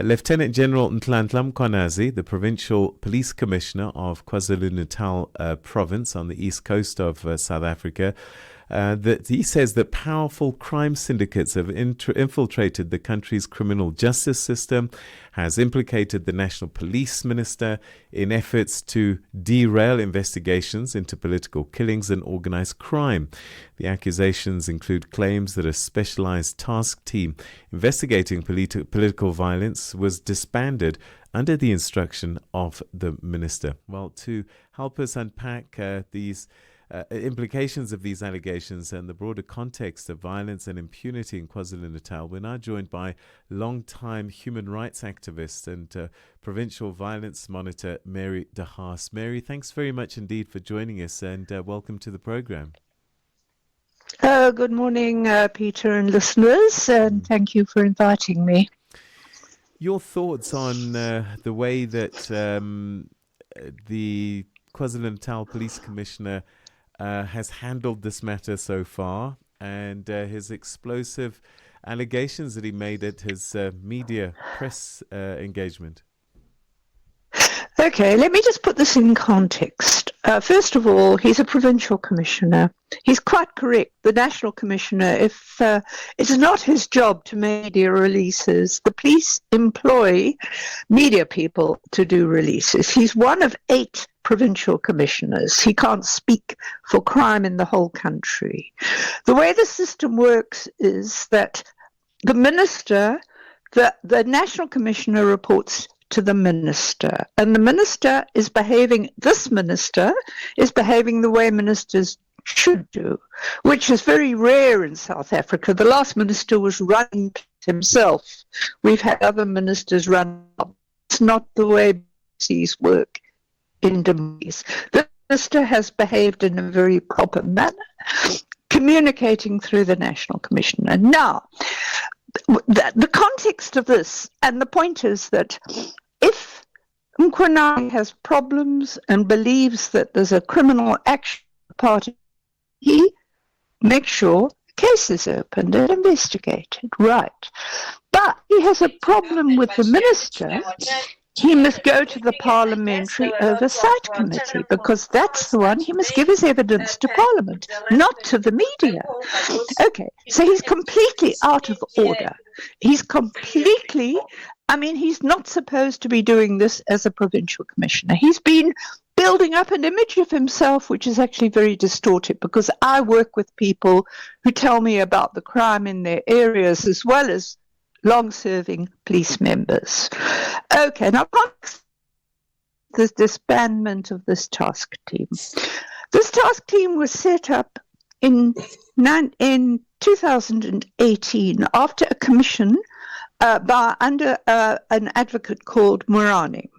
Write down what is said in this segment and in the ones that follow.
Lieutenant General Nhlanhla Mkhwanazi, the Provincial Police Commissioner of KwaZulu-Natal province on the east coast of South Africa, that he says that powerful crime syndicates have infiltrated the country's criminal justice system, has implicated the National Police Minister in efforts to derail investigations into political killings and organized crime. The accusations include claims that a specialized task team investigating political violence was disbanded under the instruction of the minister. Well, to help us unpack these implications of these allegations and the broader context of violence and impunity in KwaZulu-Natal, we're now joined by long-time human rights activist and provincial violence monitor Mary de Haas. Mary, thanks very much indeed for joining us, and welcome to the program. Good morning, Peter and listeners, and thank you for inviting me. Your thoughts on the way that the KwaZulu-Natal Police Commissioner has handled this matter so far, and his explosive allegations that he made at his media press engagement. Okay, let me just put this in context. First of all, he's a provincial commissioner. He's quite correct. The national commissioner, if it's not his job to make media releases, the police employ media people to do releases. He's one of 8 provincial commissioners. He can't speak for crime in the whole country. The way the system works is that the minister, the national commissioner reports to the minister, and the minister is behaving the way ministers should do, which is very rare in South Africa. The last minister was running himself. We've had other ministers run. It's not the way policies work in democracies. The minister has behaved in a very proper manner, communicating through the national commissioner. Now, the context of this, and the point is that if Mkhwanazi has problems and believes that there's a criminal action party, he makes sure the case is opened and investigated, right? But he has a problem with the minister. He must go to the Parliamentary Oversight Committee, because that's the one he must give his evidence to Parliament, not to the media. Okay, so he's completely out of order. He's not supposed to be doing this as a provincial commissioner. He's been building up an image of himself which is actually very distorted, because I work with people who tell me about the crime in their areas as well as long-serving police members. Okay, now this disbandment of this task team. This task team was set up in 2018 after a commission under an advocate called Morani.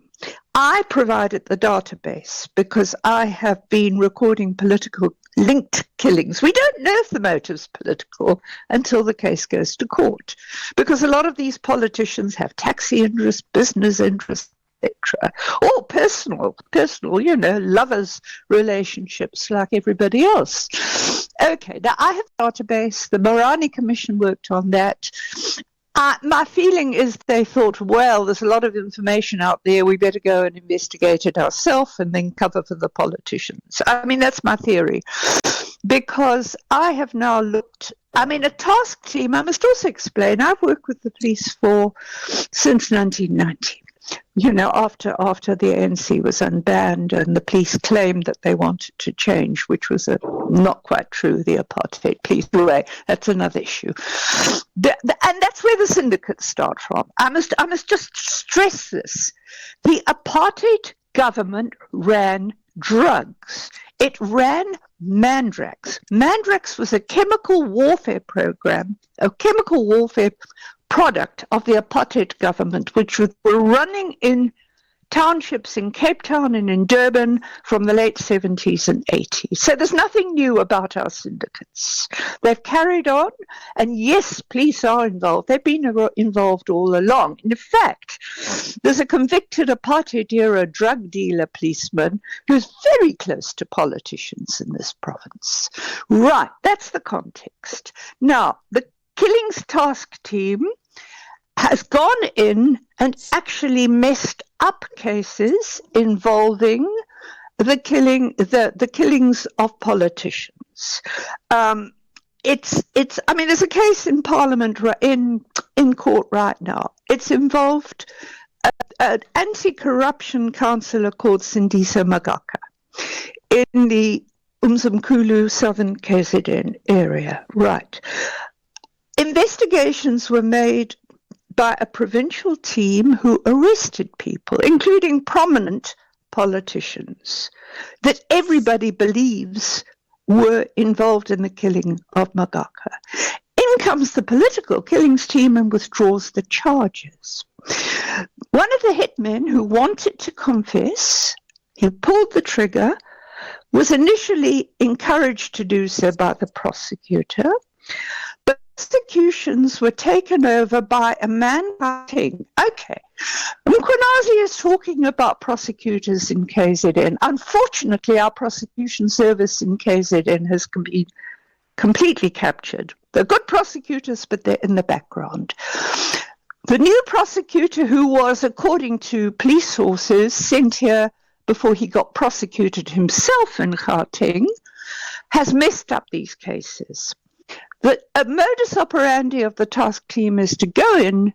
I provided the database because I have been recording political linked killings. We don't know if the motive's political until the case goes to court, because a lot of these politicians have taxi interests, business interests, etc., or personal, lovers' relationships like everybody else. Okay, now I have a database. The Morani Commission worked on that. My feeling is they thought, well, there's a lot of information out there, we better go and investigate it ourselves and then cover for the politicians. I mean, that's my theory. Because I have now looked, a task team, I must also explain, I've worked with the police since 1990. After the ANC was unbanned and the police claimed that they wanted to change, which was not quite true, the apartheid police way. That's another issue. And that's where the syndicates start from. I must just stress this. The apartheid government ran drugs. It ran Mandrax. Mandrax was a chemical warfare program, a chemical warfare product of the apartheid government, which were running in townships in Cape Town and in Durban from the late 70s and 80s. So there's nothing new about our syndicates. They've carried on, and yes, police are involved. They've been involved all along. In fact, there's a convicted apartheid-era drug dealer policeman who's very close to politicians in this province. Right, that's the context. Now, the Killings Task Team has gone in and actually messed up cases involving the killings of politicians. There's a case in Parliament in court right now. It's involved an anti-corruption councillor called Sindiso Magaka in the Umzimkhulu Southern KZN area. Right. Investigations were made by a provincial team who arrested people, including prominent politicians, that everybody believes were involved in the killing of Magaka. In comes the political killings team and withdraws the charges. One of the hitmen who wanted to confess, he pulled the trigger, was initially encouraged to do so by the prosecutor, but prosecutions were taken over by a man writing, okay, Mkhwanazi is talking about prosecutors in KZN. Unfortunately, our prosecution service in KZN has been completely captured. They're good prosecutors, but they're in the background. The new prosecutor, who was, according to police sources, sent here before he got prosecuted himself in Gauteng, has messed up these cases. The modus operandi of the task team is to go in,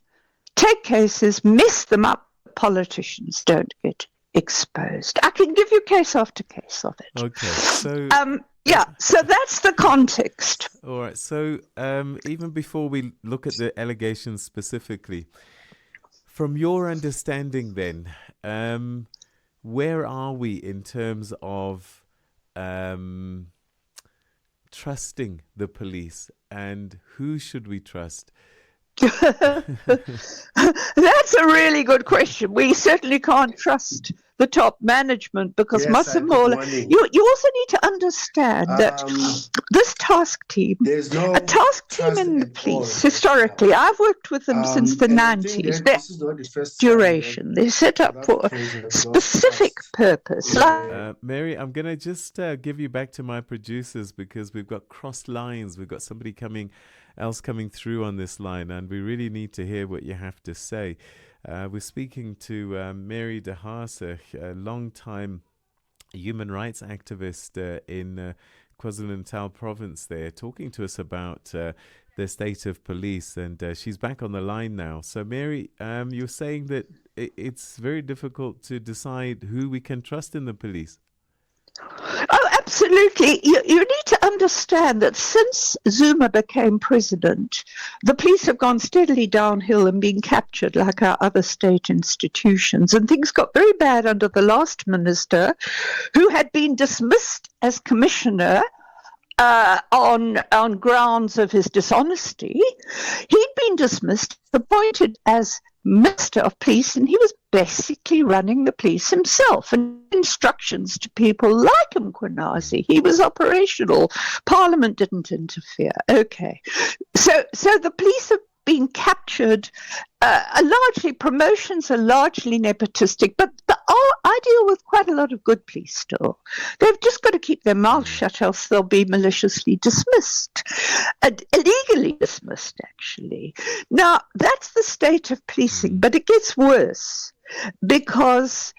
take cases, mess them up, politicians don't get exposed. I can give you case after case of it. Okay, so... so that's the context. All right, so even before we look at the allegations specifically, from your understanding then, where are we in terms of trusting the police, and who should we trust? That's a really good question. We certainly can't trust the top management because Massimola, you also need to understand that this task team, a task team in the police, historically, I've worked with them since the 90s. Their duration, they're set up for a specific purpose. Mary, I'm going to just give you back to my producers because we've got crossed lines. We've got somebody else coming through on this line, and we really need to hear what you have to say. We're speaking to Mary de Haas, a long-time human rights activist in KwaZulu-Natal province there, talking to us about the state of police, and she's back on the line now. So Mary, you're saying that it's very difficult to decide who we can trust in the police. Oh, absolutely. You need to understand that since Zuma became president, the police have gone steadily downhill and been captured like our other state institutions. And things got very bad under the last minister, who had been dismissed as commissioner on grounds of his dishonesty. He'd been dismissed, appointed as Minister of Police, and he was basically running the police himself and instructions to people like Mkhwanazi. He was operational. Parliament didn't interfere. Okay. So the police have been captured. Largely, promotions are largely nepotistic, but I deal with quite a lot of good police still. They've just got to keep their mouths shut, else they'll be maliciously dismissed, illegally dismissed, actually. Now, that's the state of policing, but it gets worse because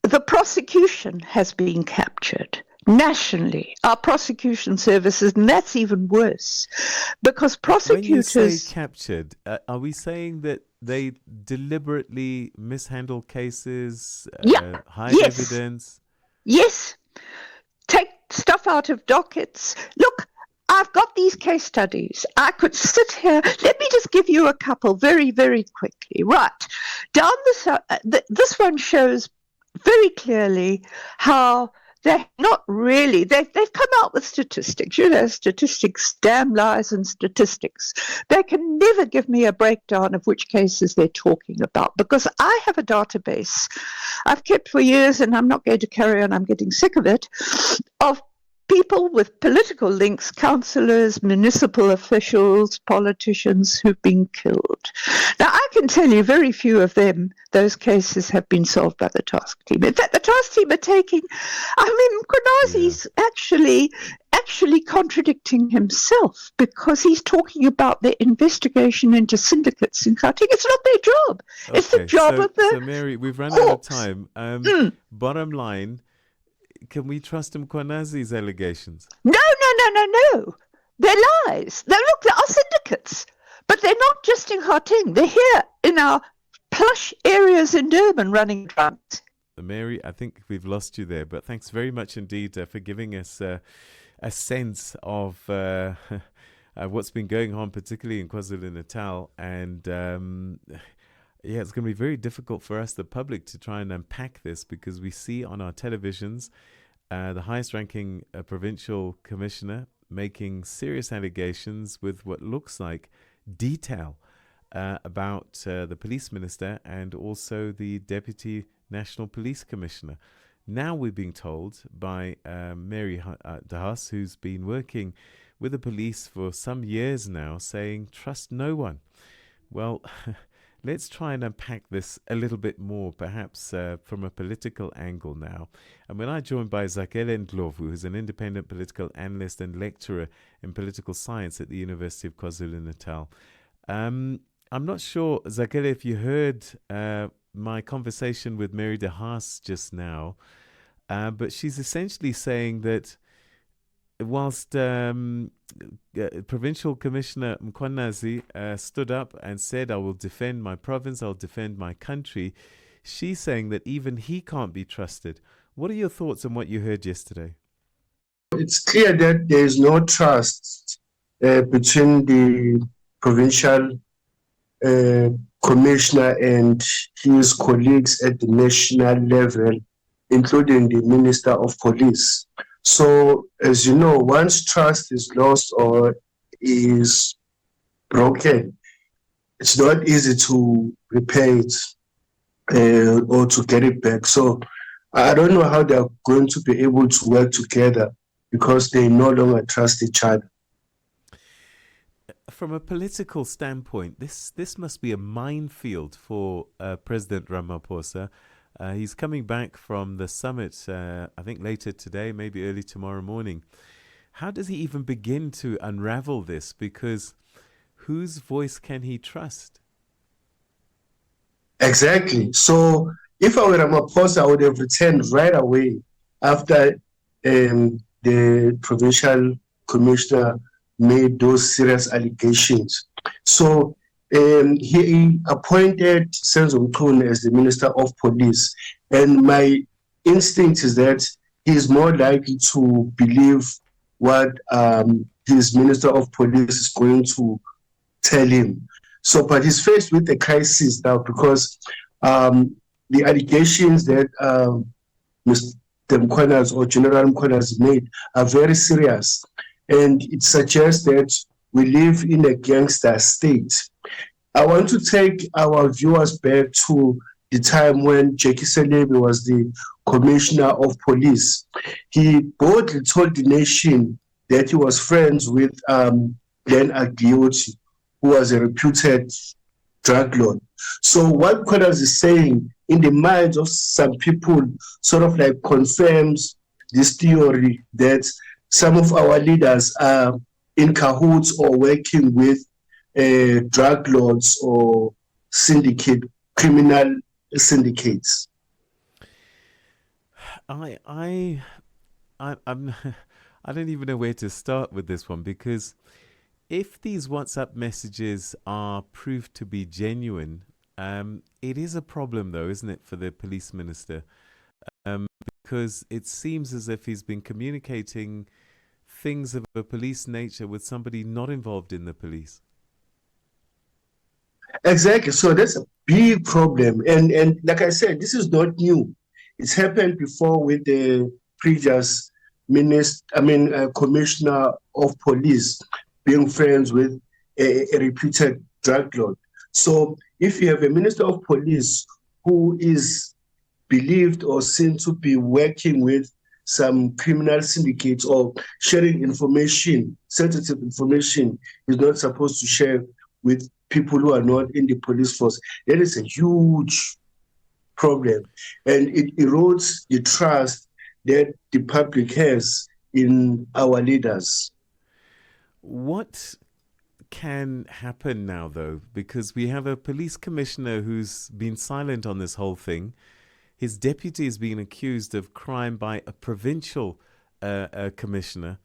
the prosecution has been captured. Nationally, our prosecution services, and that's even worse, because prosecutors... When you say captured, are we saying that they deliberately mishandle cases, hide evidence? Yes. Take stuff out of dockets. Look, I've got these case studies. I could sit here. Let me just give you a couple very, very quickly. Right. Down this one shows very clearly how... They're not really, they've come out with statistics, statistics, damn lies and statistics. They can never give me a breakdown of which cases they're talking about because I have a database I've kept for years and I'm not going to carry on, I'm getting sick of it, of people with political links, councillors, municipal officials, politicians who've been killed. Now, I can tell you very few of those cases have been solved by the task team. In fact, the task team are taking, Mkhwanazi's actually contradicting himself, because he's talking about the investigation into syndicates in Gauteng. It's not their job. Okay, it's the job of the So, Mary, we've run courts. out of time. Bottom line, can we trust Mkhwanazi's allegations? No. They're lies. Look, there are syndicates, but they're not just in Gauteng. They're here in our plush areas in Durban running drugs. Mary, I think we've lost you there, but thanks very much indeed for giving us a sense of what's been going on, particularly in KwaZulu-Natal. And it's going to be very difficult for us, the public, to try and unpack this, because we see on our televisions the highest-ranking provincial commissioner making serious allegations with what looks like detail about the police minister and also the deputy national police commissioner. Now we're being told by Mary Haas, who's been working with the police for some years now, saying trust no one. Well, let's try and unpack this a little bit more, perhaps from a political angle now. And we're now joined by Zakhele Ndhlovu, who's an independent political analyst and lecturer in political science at the University of KwaZulu-Natal. I'm not sure, Zakhele, if you heard my conversation with Mary de Haas just now, but she's essentially saying that whilst Provincial Commissioner Mkhwanazi stood up and said, I will defend my province, I'll defend my country, she's saying that even he can't be trusted. What are your thoughts on what you heard yesterday? It's clear that there is no trust between the provincial commissioner and his colleagues at the national level, including the Minister of Police. So, as you know, once trust is lost or is broken, it's not easy to repair it or to get it back. So, I don't know how they're going to be able to work together, because they no longer trust each other. From a political standpoint, this must be a minefield for President Ramaphosa. He's coming back from the summit, I think later today, maybe early tomorrow morning. How does he even begin to unravel this? Because whose voice can he trust? Exactly. So if I were Ramaphosa, I would have returned right away after the provincial commissioner made those serious allegations. So he appointed Senzo Mchunu as the Minister of Police. And my instinct is that he is more likely to believe what his Minister of Police is going to tell him. So, but he's faced with a crisis now, because the allegations that Mr. Mkhwanazi or General Mkhwanazi made are very serious. And it suggests that we live in a gangster state. I want to take our viewers back to the time when Jackie Selebi was the Commissioner of Police. He boldly told the nation that he was friends with Glenn Aglioti, who was a reputed drug lord. So what Mkhwanazi is saying in the minds of some people sort of like confirms this theory that some of our leaders are in cahoots or working with drug lords or criminal syndicates. I'm I don't even know where to start with this one, because if these WhatsApp messages are proved to be genuine, it is a problem though, isn't it, for the police minister? Because it seems as if he's been communicating things of a police nature with somebody not involved in the police. Exactly. So that's a big problem. And like I said, this is not new. It's happened before with the previous commissioner of police being friends with a reputed drug lord. So if you have a minister of police who is believed or seen to be working with some criminal syndicates or sharing information, sensitive information is not supposed to share with people who are not in the police force. That is a huge problem, and it erodes the trust that the public has in our leaders. What can happen now, though? Because we have a police commissioner who's been silent on this whole thing. His deputy is being accused of crime by a provincial commissioner.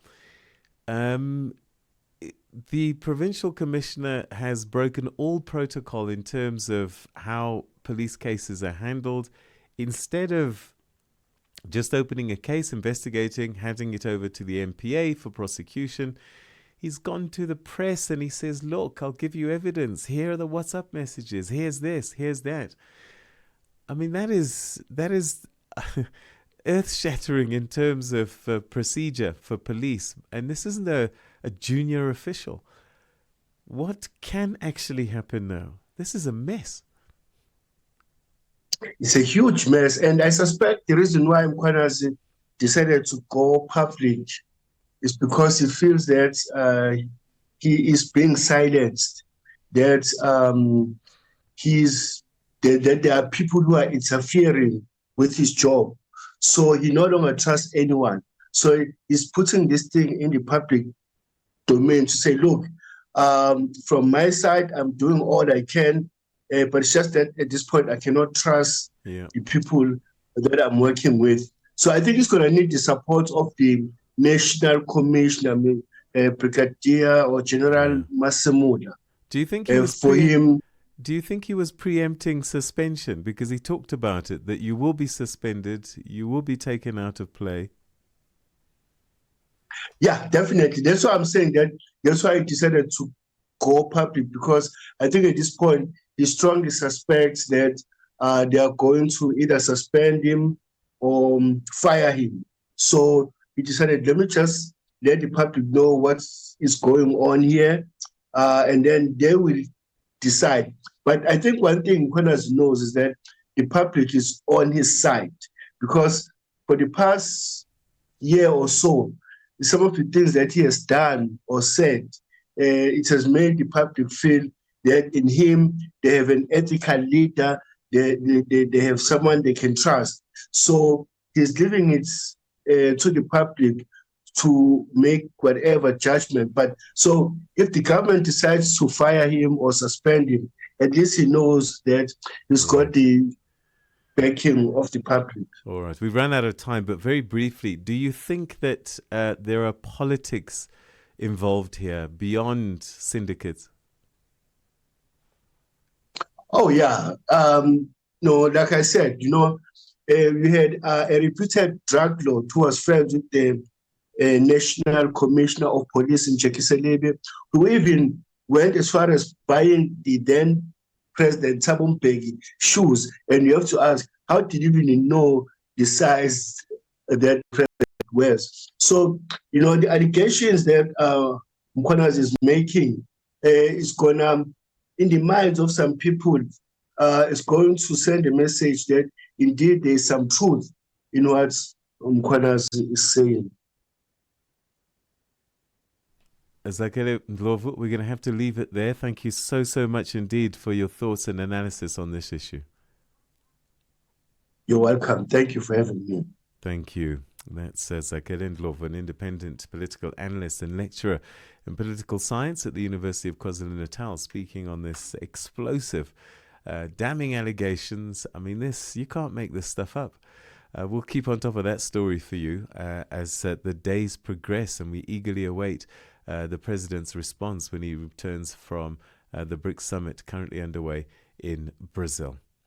The provincial commissioner has broken all protocol in terms of how police cases are handled. Instead of just opening a case, investigating, handing it over to the MPA for prosecution, he's gone to the press and he says, look, I'll give you evidence. Here are the WhatsApp messages. Here's this, here's that. I mean, that is earth-shattering in terms of procedure for police. And this isn't a junior official. What can actually happen now? This is a mess. It's a huge mess. And I suspect the reason why Mkhwanazi decided to go public is because he feels that he is being silenced, that that there are people who are interfering with his job. So he no longer trusts anyone. So he's putting this thing in the public domain to say, look, from my side, I'm doing all I can, but it's just that at this point, I cannot trust the people that I'm working with. So I think he's going to need the support of the National Commissioner, Brigadier or General Masemola. Do you think he was Do you think he was preempting suspension? Because he talked about it, that you will be suspended, you will be taken out of play. Yeah, definitely. That's why I'm saying that. That's why he decided to go public, because I think at this point, he strongly suspects that they are going to either suspend him or fire him. So he decided, let me just let the public know what is going on here, and then they will decide. But I think one thing Mkhwanazi knows is that the public is on his side, because for the past year or so, some of the things that he has done or said, it has made the public feel that in him they have an ethical leader, they have someone they can trust. So he's leaving it to the public to make whatever judgment. But so if the government decides to fire him or suspend him, at least he knows that he's got the backing of the public. All right. We've run out of time, but very briefly, do you think that there are politics involved here beyond syndicates? Oh, yeah. No, like I said, we had a reputed drug lord who was friends with the National Commissioner of Police in Zakhele, who even went as far as buying the then President Thabo Mbeki shoes. And you have to ask, how did you even know the size that president wears? So, the allegations that Mkhwanazi is making is going to, in the minds of some people, is going to send a message that indeed there is some truth in what Mkhwanazi is saying. Zakhele Ndhlovu, we're going to have to leave it there. Thank you so much indeed for your thoughts and analysis on this issue. You're welcome. Thank you for having me. Thank you. That's Zakhele Ndhlovu, an independent political analyst and lecturer in political science at the University of KwaZulu-Natal, speaking on this explosive, damning allegations. I mean, you can't make this stuff up. We'll keep on top of that story for you as the days progress, and we eagerly await the president's response when he returns from the BRICS summit currently underway in Brazil.